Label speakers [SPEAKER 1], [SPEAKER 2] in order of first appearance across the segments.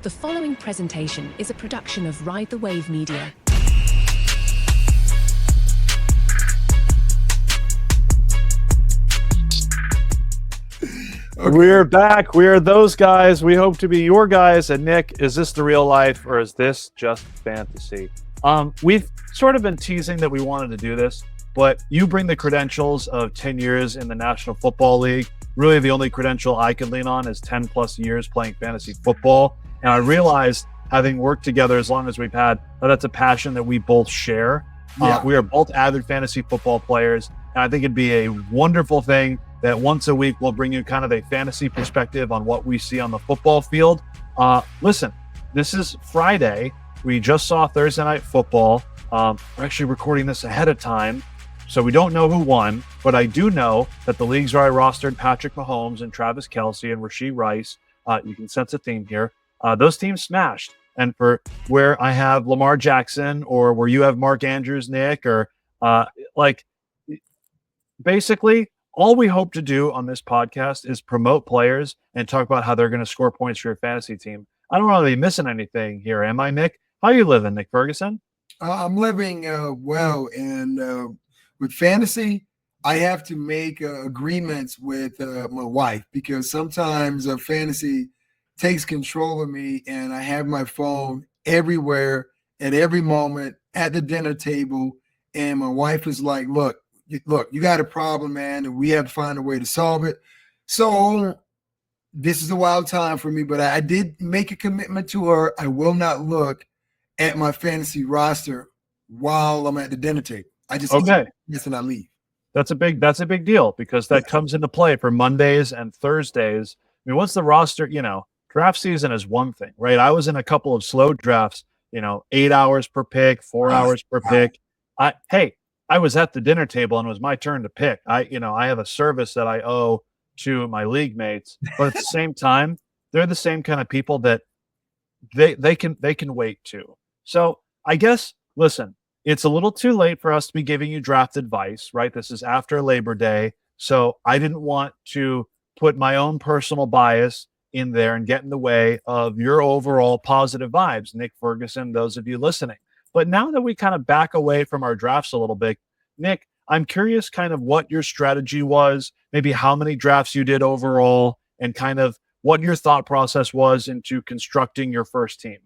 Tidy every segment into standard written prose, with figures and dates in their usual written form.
[SPEAKER 1] The following presentation is a production of Ride the Wave Media.
[SPEAKER 2] Okay. We're back. We are those guys. We hope to be your guys. And Nick, is this the real life or is this just fantasy? We've sort of been teasing that we wanted to do this, but you bring the credentials of 10 years in the National Football League. Really, the only credential I could lean on is 10 plus years playing fantasy football. And I realized, having worked together as long as we've had, that's a passion that we both share. Yeah. We are both avid fantasy football players. And I think it'd be a wonderful thing that once a week we'll bring you kind of a fantasy perspective on what we see on the football field. Listen, this is Friday. We just saw Thursday Night Football. We're actually recording this ahead of time, so we don't know who won, but I do know that the leagues where I rostered Patrick Mahomes and Travis Kelce and Rashee Rice, you can sense a theme here, those teams smashed. And for where I have Lamar Jackson or where you have Mark Andrews, Nick, or basically all we hope to do on this podcast is promote players and talk about how they're going to score points for your fantasy team. I don't really missing anything here, am I, Nick? How you living, Nick Ferguson?
[SPEAKER 3] I'm living well, and with fantasy, I have to make agreements with my wife because sometimes fantasy takes control of me, and I have my phone everywhere at every moment at the dinner table, and my wife is like, look, you got a problem, man, and we have to find a way to solve it. So this is a wild time for me, but I did make a commitment to her. I will not look at my fantasy roster while I'm at the dinner table. I just yes, and I leave.
[SPEAKER 2] That's a big deal because that comes into play for Mondays and Thursdays. I mean, once the roster, draft season is one thing, right? I was in a couple of slow drafts, 8 hours per pick, 4 hours per pick. I was at the dinner table and it was my turn to pick. I have a service that I owe to my league mates, but at the same time, they're the same kind of people that they can wait too. So I guess, listen, it's a little too late for us to be giving you draft advice, right? This is after Labor Day. So I didn't want to put my own personal bias in there and get in the way of your overall positive vibes, Nick Ferguson, those of you listening. But now that we kind of back away from our drafts a little bit, Nick, I'm curious kind of what your strategy was, maybe how many drafts you did overall, and kind of what your thought process was into constructing your first team.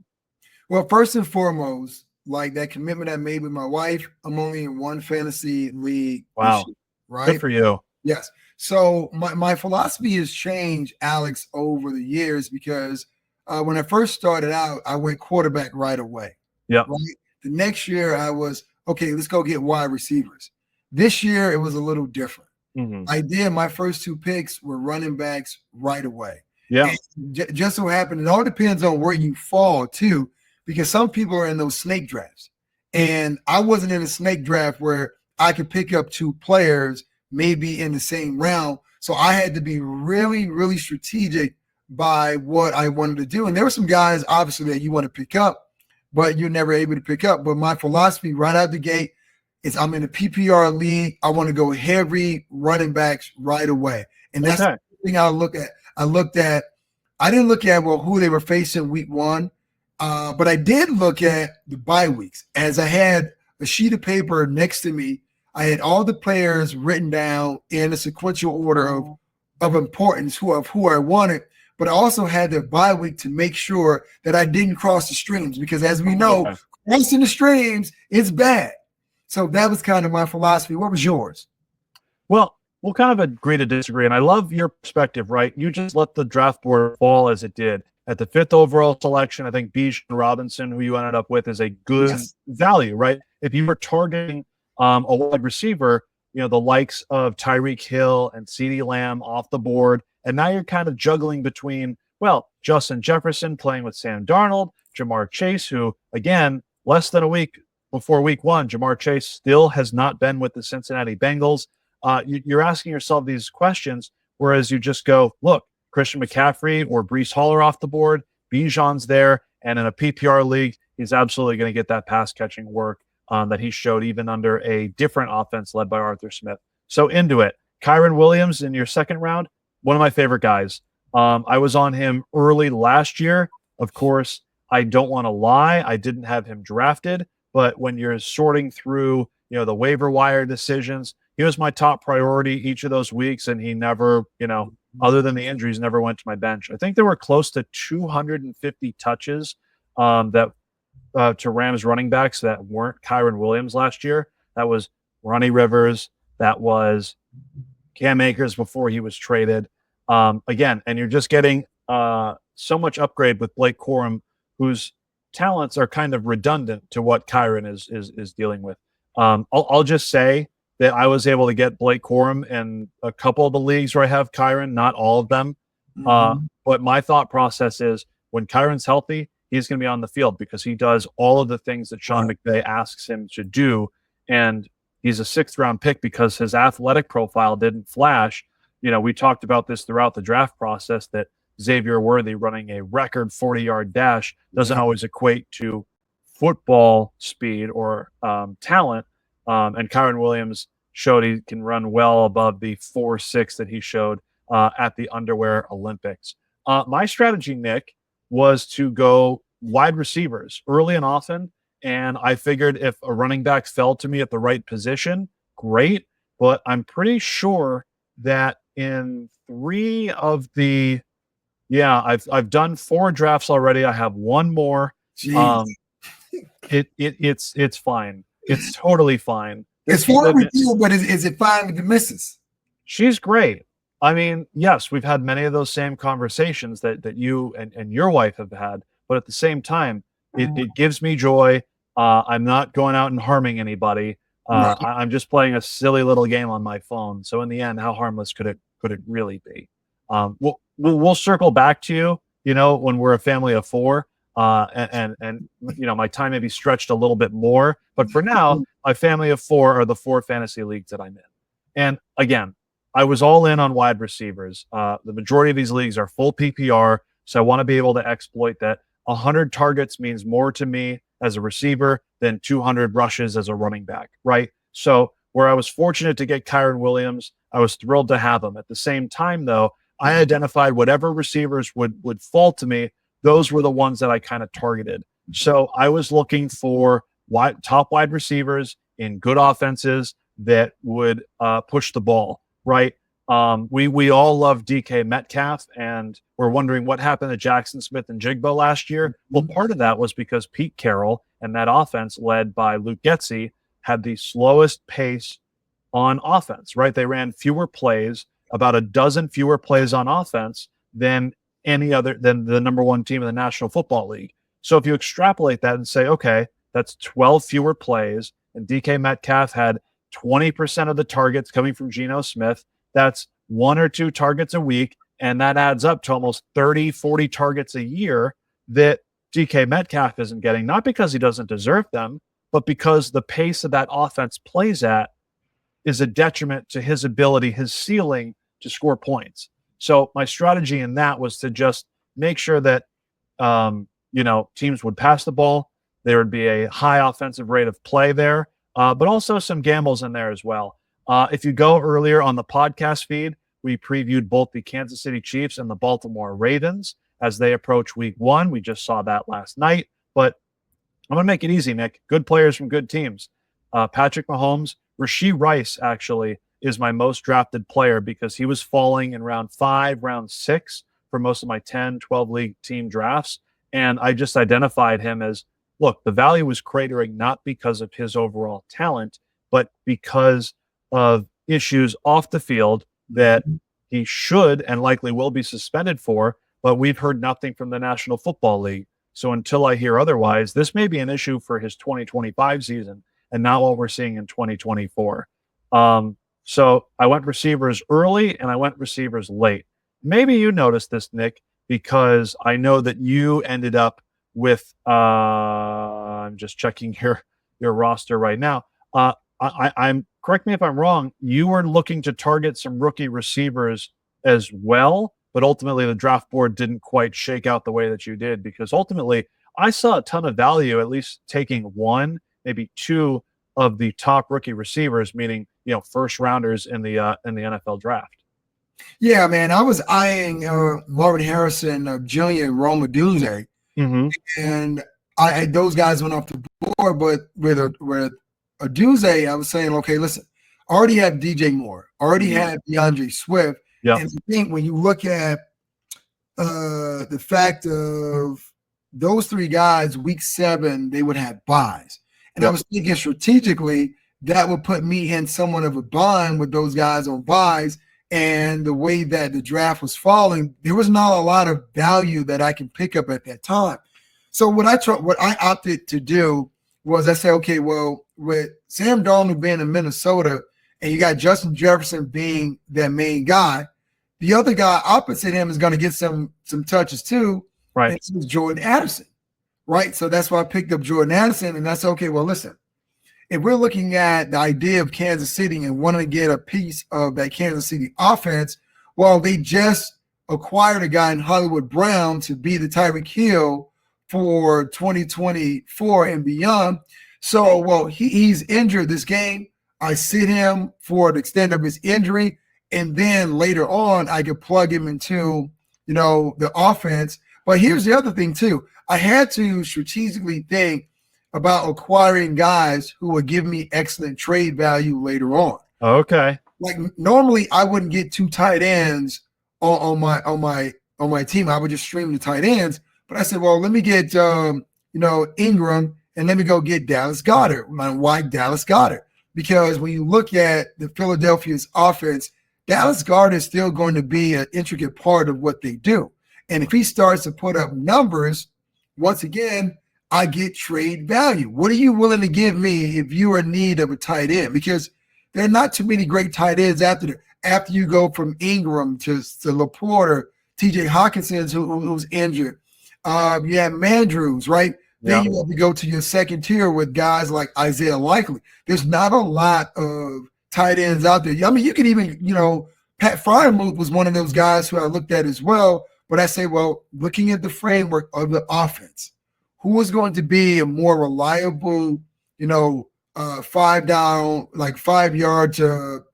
[SPEAKER 3] Well, first and foremost, like that commitment I made with my wife, I'm only in one fantasy league.
[SPEAKER 2] Wow.
[SPEAKER 3] Issue, right?
[SPEAKER 2] Good for you.
[SPEAKER 3] Yes. So my philosophy has changed, Alex, over the years because when I first started out, I went quarterback right away.
[SPEAKER 2] Yeah.
[SPEAKER 3] Right? The next year I was, okay, let's go get wide receivers. This year it was a little different. Mm-hmm. My first two picks were running backs right away.
[SPEAKER 2] Yeah.
[SPEAKER 3] Just so happened, it all depends on where you fall too, because some people are in those snake drafts. And I wasn't in a snake draft where I could pick up two players maybe in the same round. So I had to be really, really strategic by what I wanted to do. And there were some guys, obviously, that you want to pick up, but you're never able to pick up. But my philosophy right out the gate is I'm in a PPR league. I want to go heavy running backs right away. And that's the thing I look at. I didn't look at, who they were facing week one, but I did look at the bye weeks. As I had a sheet of paper next to me, I had all the players written down in a sequential order of importance who I wanted, but I also had the bye week to make sure that I didn't cross the streams because as we know, crossing the streams is bad. So that was kind of my philosophy. What was yours?
[SPEAKER 2] Well, we'll kind of agree to disagree. And I love your perspective, right? You just let the draft board fall as it did. At the 5th overall selection, I think Bijan Robinson, who you ended up with, is a good value, right? If you were targeting a wide receiver, the likes of Tyreek Hill and CeeDee Lamb off the board, and now you're kind of juggling between, Justin Jefferson playing with Sam Darnold, Jamar Chase, who, again, less than a week before week one, Jamar Chase still has not been with the Cincinnati Bengals. You're asking yourself these questions, whereas you just go, look, Christian McCaffrey or Breece Hall are off the board, Bijan's there, and in a PPR league, he's absolutely going to get that pass-catching work that he showed even under a different offense led by Arthur Smith. So into it. Kyren Williams in your second round, one of my favorite guys. I was on him early last year. Of course, I don't want to lie. I didn't have him drafted, but when you're sorting through, the waiver wire decisions, he was my top priority each of those weeks, and he never, other than the injuries, never went to my bench. I think there were close to 250 touches that to Rams running backs that weren't Kyren Williams last year. That was Ronnie Rivers. That was Cam Akers before he was traded. Again, and you're just getting so much upgrade with Blake Corum, whose talents are kind of redundant to what Kyren is dealing with. I'll just say that I was able to get Blake Corum in a couple of the leagues where I have Kyren, not all of them. But my thought process is when Kyren's healthy, he's going to be on the field because he does all of the things that Sean McVay asks him to do. And he's a 6th-round pick because his athletic profile didn't flash. We talked about this throughout the draft process that Xavier Worthy running a record 40-yard dash doesn't always equate to football speed or talent. And Kyren Williams showed he can run well above the 4.6 that he showed at the Underwear Olympics. My strategy, Nick, was to go wide receivers early and often. And I figured if a running back fell to me at the right position, great. But I'm pretty sure that in 3 of the, I've done 4 drafts already. I have 1 more. It's fine. It's totally fine.
[SPEAKER 3] It's fine with you, but is it fine with the missus?
[SPEAKER 2] She's great. I mean, yes, we've had many of those same conversations that you and your wife have had, but at the same time, it gives me joy. I'm not going out and harming anybody. I'm just playing a silly little game on my phone. So in the end, how harmless could it really be? We'll circle back to you, when we're a family of 4. And my time may be stretched a little bit more, but for now, my family of 4 are the 4 fantasy leagues that I'm in. And again, I was all in on wide receivers. The majority of these leagues are full PPR, so I want to be able to exploit that. 100 targets means more to me as a receiver than 200 rushes as a running back, right? So where I was fortunate to get Kyren Williams, I was thrilled to have him. At the same time, though, I identified whatever receivers would fall to me. Those were the ones that I kind of targeted. So I was looking for top wide receivers in good offenses that would push the ball, right? We all love DK Metcalf, and we're wondering what happened to Jackson Smith and Jigbo last year. Well, part of that was because Pete Carroll and that offense led by Luke Getsy had the slowest pace on offense, right? They ran fewer plays, about a dozen fewer plays on offense than the number 1 team in the National Football League. So if you extrapolate that and say, okay, that's 12 fewer plays, and DK Metcalf had 20% of the targets coming from Geno Smith, that's 1 or 2 targets a week, and that adds up to almost 30, 40 targets a year that DK Metcalf isn't getting, not because he doesn't deserve them, but because the pace of that offense plays at is a detriment to his ability, his ceiling to score points. So my strategy in that was to just make sure that, teams would pass the ball. There would be a high offensive rate of play there, but also some gambles in there as well. If you go earlier on the podcast feed, we previewed both the Kansas City Chiefs and the Baltimore Ravens as they approach week 1. We just saw that last night, but I'm going to make it easy, Nick. Good players from good teams. Patrick Mahomes, Rashee Rice actually is my most drafted player because he was falling in round 5, round 6 for most of my 10, 12 league team drafts. And I just identified him as, look, the value was cratering not because of his overall talent, but because of issues off the field that he should and likely will be suspended for, but we've heard nothing from the National Football League. So until I hear otherwise, this may be an issue for his 2025 season and not what we're seeing in 2024. So I went receivers early and I went receivers late. Maybe you noticed this, Nick, because I know that you ended up with, I'm just checking your roster right now. I'm correct me if I'm wrong. You were looking to target some rookie receivers as well, but ultimately the draft board didn't quite shake out the way that you did, because ultimately I saw a ton of value, at least taking 1, maybe 2 of the top rookie receivers, meaning, first rounders in the NFL draft.
[SPEAKER 3] Yeah, man, I was eyeing Marvin Harrison Jr. and Rome Odunze.
[SPEAKER 2] Mm-hmm.
[SPEAKER 3] And those guys went off the board. But with a Duze, I was saying, okay, listen, I already have DJ Moore, already have DeAndre Swift.
[SPEAKER 2] Yeah.
[SPEAKER 3] And I think when you look at the fact of those three guys, week 7, they would have buys. And I was thinking strategically, that would put me in somewhat of a bind with those guys on buys. And the way that the draft was falling, there was not a lot of value that I can pick up at that time. So what I opted to do was I said, okay, well, with Sam Darnold being in Minnesota and you got Justin Jefferson being that main guy, the other guy opposite him is going to get some touches too.
[SPEAKER 2] Right.
[SPEAKER 3] And it's Jordan Addison. Right. So that's why I picked up Jordan Addison. And that's okay. Well, listen, if we're looking at the idea of Kansas City and wanting to get a piece of that Kansas City offense, well, they just acquired a guy in Hollywood Brown to be the Tyreek Hill for 2024 and beyond. So, well, he's injured this game. I sit him for the extent of his injury. And then later on, I could plug him into, the offense. But here's the other thing, too. I had to strategically think about acquiring guys who would give me excellent trade value later on.
[SPEAKER 2] Okay.
[SPEAKER 3] Like normally I wouldn't get 2 tight ends on my team. I would just stream the tight ends. But I said, well, let me get Ingram and let me go get Dallas Goedert. Why Dallas Goedert? Because when you look at the Philadelphia's offense, Dallas Goedert is still going to be an intricate part of what they do. And if he starts to put up numbers, once again, I get trade value. What are you willing to give me if you are in need of a tight end? Because there are not too many great tight ends after you go from Ingram to LaPorta, TJ Hawkinson, who's injured. You have Mandrews, right? Then you have to go to your second tier with guys like Isaiah Likely. There's not a lot of tight ends out there. I mean, you can even, Pat Fryermuth was one of those guys who I looked at as well. But I say, well, looking at the framework of the offense, who is going to be a more reliable, 5 down, like 5 yards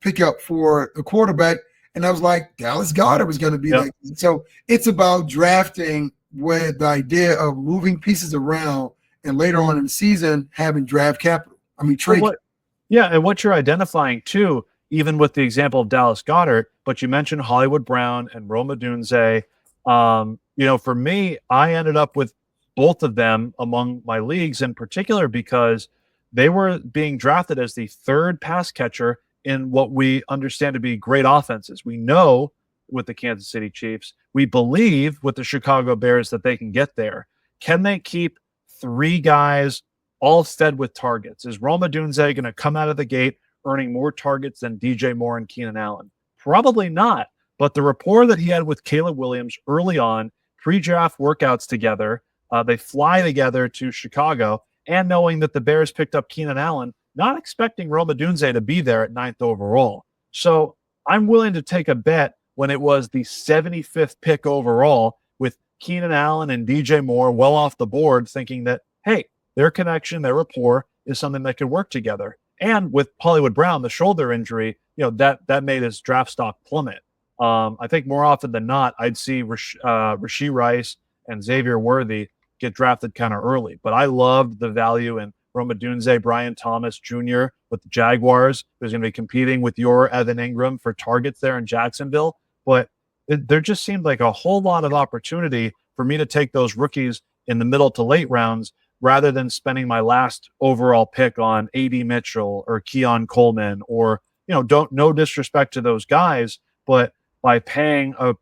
[SPEAKER 3] pick up for the quarterback? And I was like, Dallas Goedert was going to be like that. So it's about drafting with the idea of moving pieces around and later on in the season having draft capital. I mean, trade.
[SPEAKER 2] And what you're identifying too, even with the example of Dallas Goedert, but you mentioned Hollywood Brown and Rome Odunze. For me, I ended up with both of them among my leagues in particular because they were being drafted as the 3rd pass catcher in what we understand to be great offenses. We know with the Kansas City Chiefs, we believe with the Chicago Bears that they can get there. Can they keep 3 guys all fed with targets? Is Rome Odunze going to come out of the gate earning more targets than DJ Moore and Keenan Allen? Probably not. But the rapport that he had with Caleb Williams early on, pre-draft workouts together, they fly together to Chicago, and knowing that the Bears picked up Keenan Allen, not expecting Rome Odunze to be there at 9th overall. So I'm willing to take a bet when it was the 75th pick overall with Keenan Allen and DJ Moore well off the board, thinking that, hey, their connection, their rapport is something that could work together. And with Hollywood Brown, the shoulder injury, that made his draft stock plummet. I think more often than not, I'd see Rashee Rice and Xavier Worthy get drafted kind of early. But I loved the value in Rome Odunze, Brian Thomas Jr. with the Jaguars, who's going to be competing with your Evan Ingram for targets there in Jacksonville. But there just seemed like a whole lot of opportunity for me to take those rookies in the middle to late rounds rather than spending my last overall pick on A.D. Mitchell or Keon Coleman or, no disrespect to those guys, but by paying a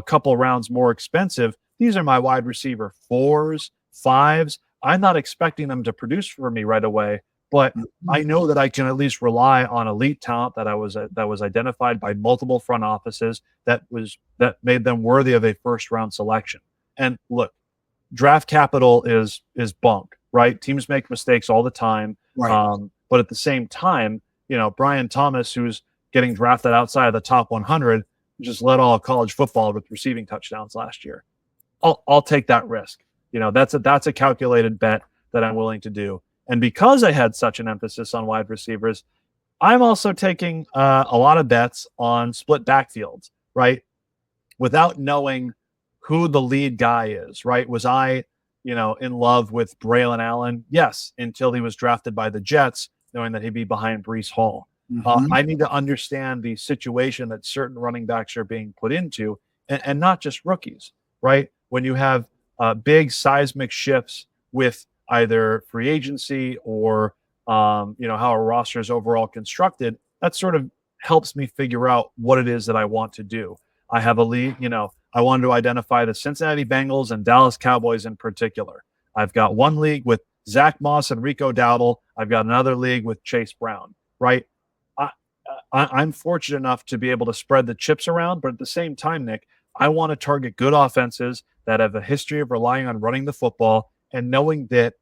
[SPEAKER 2] couple rounds more expensive, these are my wide receiver 4s, 5s. I'm not expecting them to produce for me right away, but I know that I can at least rely on elite talent that was identified by multiple front offices that made them worthy of a 1st round selection. And look, draft capital is bunk, right? Teams make mistakes all the time.
[SPEAKER 3] Right.
[SPEAKER 2] But at the same time, Brian Thomas, who's getting drafted outside of the top 100, just led all of college football with receiving touchdowns last year. I'll take that risk. That's a calculated bet that I'm willing to do. And because I had such an emphasis on wide receivers, I'm also taking a lot of bets on split backfields, right? Without knowing who the lead guy is, right? Was I, in love with Braylon Allen? Yes, until he was drafted by the Jets, knowing that he'd be behind Breece Hall. I need to understand the situation that certain running backs are being put into, and not just rookies, right? When you have big seismic shifts with either free agency or how a roster is overall constructed, that sort of helps me figure out what it is that I want to do. I have a league, I wanted to identify the Cincinnati Bengals and Dallas Cowboys in particular. I've got one league with Zach Moss and Rico Dowdle. I've got another league with Chase Brown, right? I'm fortunate enough to be able to spread the chips around, but at the same time, Nick, I want to target good offenses that have a history of relying on running the football and knowing that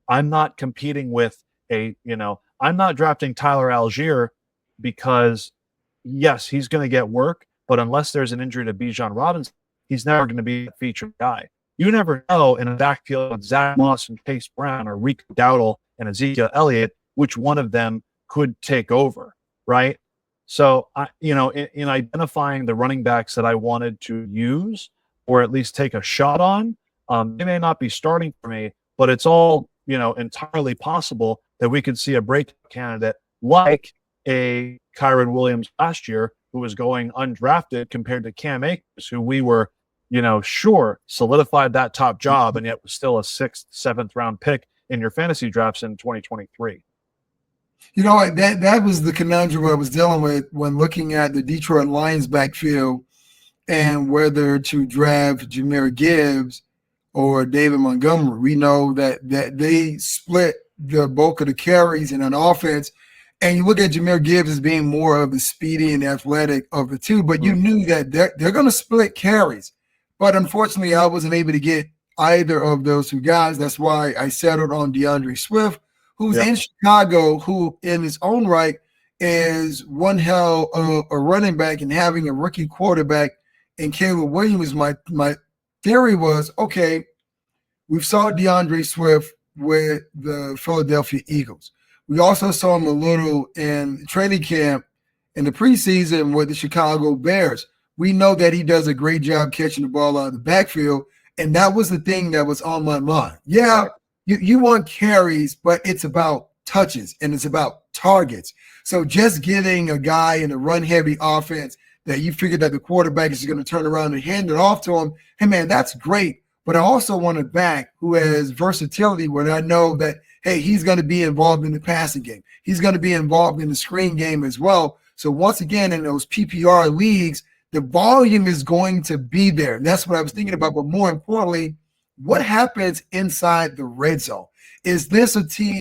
[SPEAKER 2] I'm not competing with I'm not drafting Tyler Algier because, yes, he's going to get work, but unless there's an injury to Bijan Robinson, he's never going to be a featured guy. You never know in a backfield with Zach Moss and Chase Brown or Rico Dowdle and Ezekiel Elliott, which one of them could take over, right? So, in identifying the running backs that I wanted to use or at least take a shot on, they may not be starting for me, but it's all, entirely possible that we could see a breakout candidate like a Kyron Williams last year, who was going undrafted compared to Cam Akers, who we were, sure solidified that top job and yet was still a 6th, 7th round pick in your fantasy drafts in 2023.
[SPEAKER 3] That was the conundrum I was dealing with when looking at the Detroit Lions backfield and whether to draft Jahmyr Gibbs or David Montgomery. We know that they split the bulk of the carries in an offense. And you look at Jahmyr Gibbs as being more of the speedy and athletic of the two, but you knew that they're going to split carries. But unfortunately, I wasn't able to get either of those two guys. That's why I settled on DeAndre Swift, who's in Chicago, who in his own right is one hell of a running back, and having a rookie quarterback in Caleb Williams. My theory was, okay, we saw DeAndre Swift with the Philadelphia Eagles. We also saw him a little in training camp in the preseason with the Chicago Bears. We know that he does a great job catching the ball out of the backfield, and that was the thing that was on my mind. Yeah, you want carries, but it's about touches and it's about targets. So just getting a guy in a run-heavy offense that you figure that the quarterback is going to turn around and hand it off to him, hey, man, that's great. But I also want a back who has versatility where I know that, hey, he's going to be involved in the passing game. He's going to be involved in the screen game as well. So once again, in those PPR leagues, the volume is going to be there. And that's what I was thinking about. But more importantly, what happens inside the red zone? Is this a team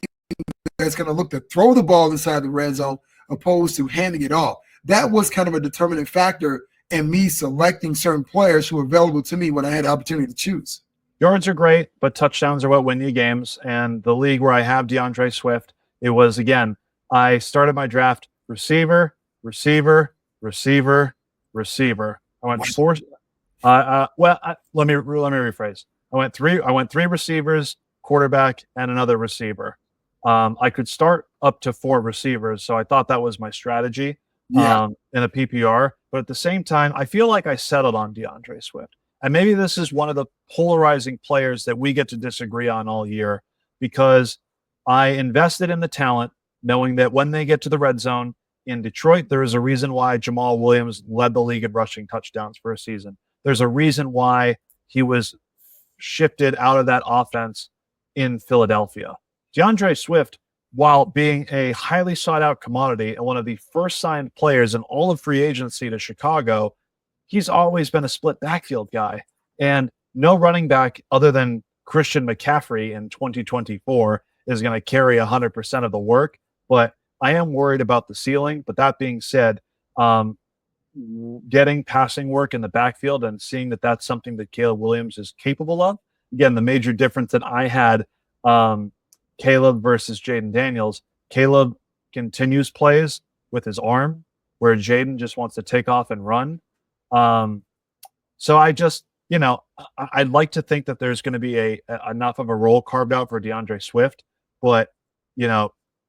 [SPEAKER 3] that's going to look to throw the ball inside the red zone opposed to handing it off? That was kind of a determining factor in me selecting certain players who were available to me when I had the opportunity to choose.
[SPEAKER 2] Yards are great, but touchdowns are what win you games. And the league where I have DeAndre Swift, it was, again, I started my draft receiver, receiver, receiver, receiver. I went four. Let me rephrase. I went three receivers, quarterback, and another receiver. I could start up to 4 receivers, so I thought that was my strategy in a PPR. But at the same time, I feel like I settled on DeAndre Swift. And maybe this is one of the polarizing players that we get to disagree on all year, because I invested in the talent, knowing that when they get to the red zone in Detroit, there is a reason why Jamal Williams led the league in rushing touchdowns for a season. There's a reason why he was shifted out of that offense in Philadelphia. DeAndre Swift, while being a highly sought-out commodity and one of the first signed players in all of free agency to Chicago, he's always been a split backfield guy. And no running back other than Christian McCaffrey in 2024 is going to carry 100% of the work. But I am worried about the ceiling. But that being said, getting passing work in the backfield and seeing that that's something that Caleb Williams is capable of. Again, the major difference that I had Caleb versus Jaden Daniels, Caleb continues plays with his arm where Jaden just wants to take off and run. So I just, I'd like to think that there's going to be enough of a role carved out for DeAndre Swift, but,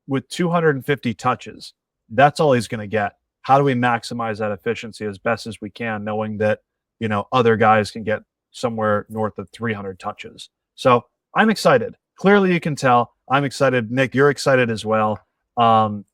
[SPEAKER 2] with 250 touches, that's all he's going to get. How do we maximize that efficiency as best as we can, knowing that, other guys can get somewhere north of 300 touches. So I'm excited. Clearly, you can tell I'm excited. Nick, you're excited as well. To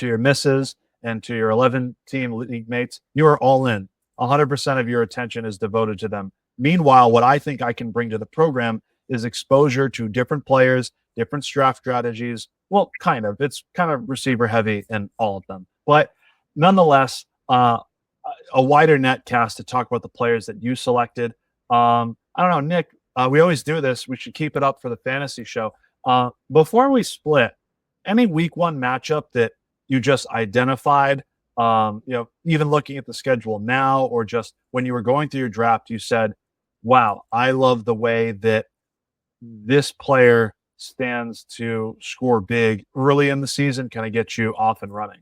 [SPEAKER 2] your misses and to your 11-team league mates, you are all in. 100% of your attention is devoted to them. Meanwhile, what I think I can bring to the program is exposure to different players, different draft strategies. Well, kind of. It's kind of receiver heavy in all of them. But nonetheless, a wider net cast to talk about the players that you selected. I don't know, Nick, we always do this. We should keep it up for the fantasy show. Before we split, any week one matchup that you just identified, even looking at the schedule now, or just when you were going through your draft, you said, wow, I love the way that this player stands to score big early in the season, kind of get you off and running?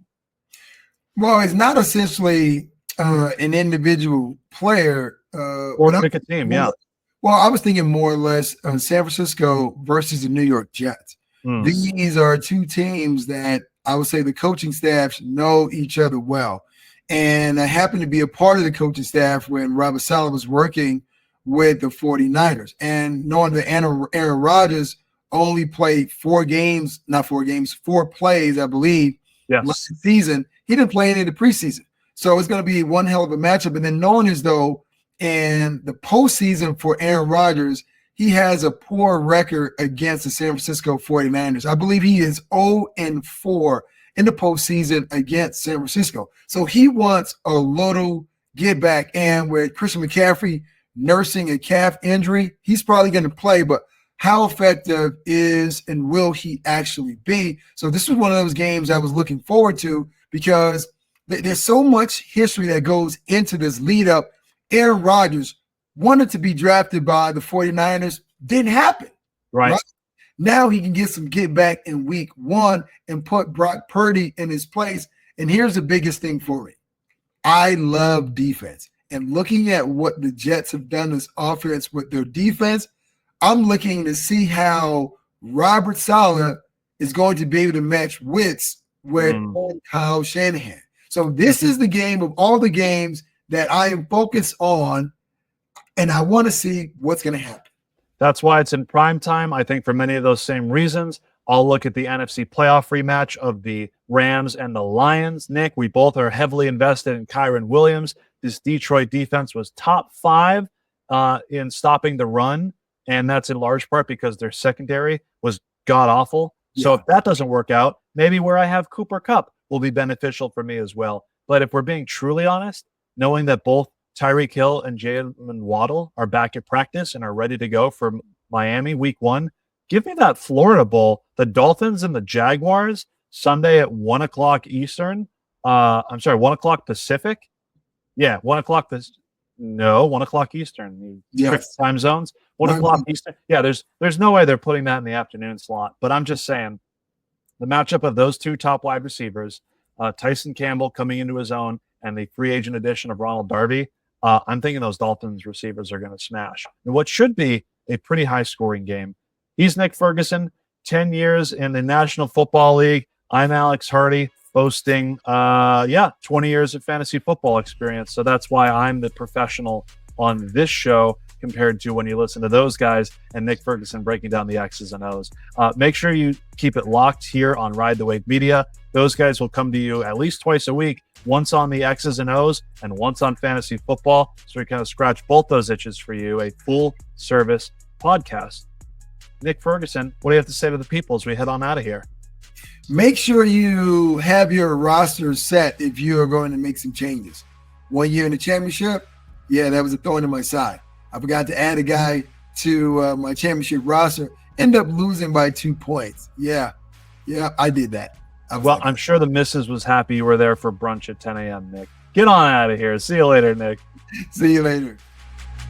[SPEAKER 3] Well, it's not essentially an individual player.
[SPEAKER 2] Or pick a team, yeah.
[SPEAKER 3] Well, I was thinking more or less San Francisco versus the New York Jets. These are two teams that I would say the coaching staffs know each other well. And I happened to be a part of the coaching staff when Robert Saleh was working with the 49ers. And knowing that Aaron Rodgers only played 4 plays, I believe, last season. He didn't play any of the preseason. So it's going to be one hell of a matchup. And then knowing as though in the postseason for Aaron Rodgers, he has a poor record against the San Francisco 49ers. I believe he is 0-4 in the postseason against San Francisco. So he wants a little get back. And with Christian McCaffrey nursing a calf injury, he's probably going to play, but how effective is and will he actually be? So this was one of those games I was looking forward to because there's so much history that goes into this lead up. Aaron Rodgers wanted to be drafted by the 49ers. Didn't happen. Right? Now he can get some get back in week one and put Brock Purdy in his place. And here's the biggest thing for me. I love defense. And looking at what the Jets have done this offense with their defense, I'm looking to see how Robert Saleh is going to be able to match wits with Kyle Shanahan. So this is the game of all the games that I am focused on, and I want to see what's going to happen.
[SPEAKER 2] That's why it's in prime time. I think for many of those same reasons, I'll look at the NFC playoff rematch of the Rams and the Lions. Nick, we both are heavily invested in Kyren Williams. This Detroit defense was top 5 in stopping the run, and that's in large part because their secondary was god-awful. So if that doesn't work out, maybe where I have Cooper Kupp will be beneficial for me as well. But if we're being truly honest, knowing that both Tyreek Hill and Jalen Waddle are back at practice and are ready to go for Miami week 1, give me that Florida Bowl, the Dolphins and the Jaguars, Sunday at 1 o'clock Eastern. 1 o'clock Pacific. Yeah, 1 o'clock. 1 o'clock Eastern. Yes. Time zones. 1 o'clock Eastern. Yeah, there's no way they're putting that in the afternoon slot. But I'm just saying, the matchup of those two top wide receivers, Tyson Campbell coming into his own, and the free agent addition of Ronald Darby, I'm thinking those Dolphins receivers are going to smash. And what should be a pretty high-scoring game. He's Nick Ferguson, 10 years in the National Football League. I'm Alex Hardy, boasting 20 years of fantasy football experience. So that's why I'm the professional on this show compared to when you listen to those guys and Nick Ferguson breaking down the X's and O's. Make sure you keep it locked here on Ride the Wave Media. Those guys will come to you at least twice a week, once on the X's and O's and once on fantasy football. So we kind of scratch both those itches for you, a full service podcast. Nick Ferguson, what do you have to say to the people as we head on out of here?
[SPEAKER 3] Make sure you have your roster set if you are going to make some changes. 1 year in the championship, that was a thorn in my side. I forgot to add a guy to my championship roster. End up losing by 2 points. Yeah, I did that.
[SPEAKER 2] I'm sure the missus was happy you were there for brunch at 10 a.m., Nick. Get on out of here. See you later, Nick.
[SPEAKER 3] See you later.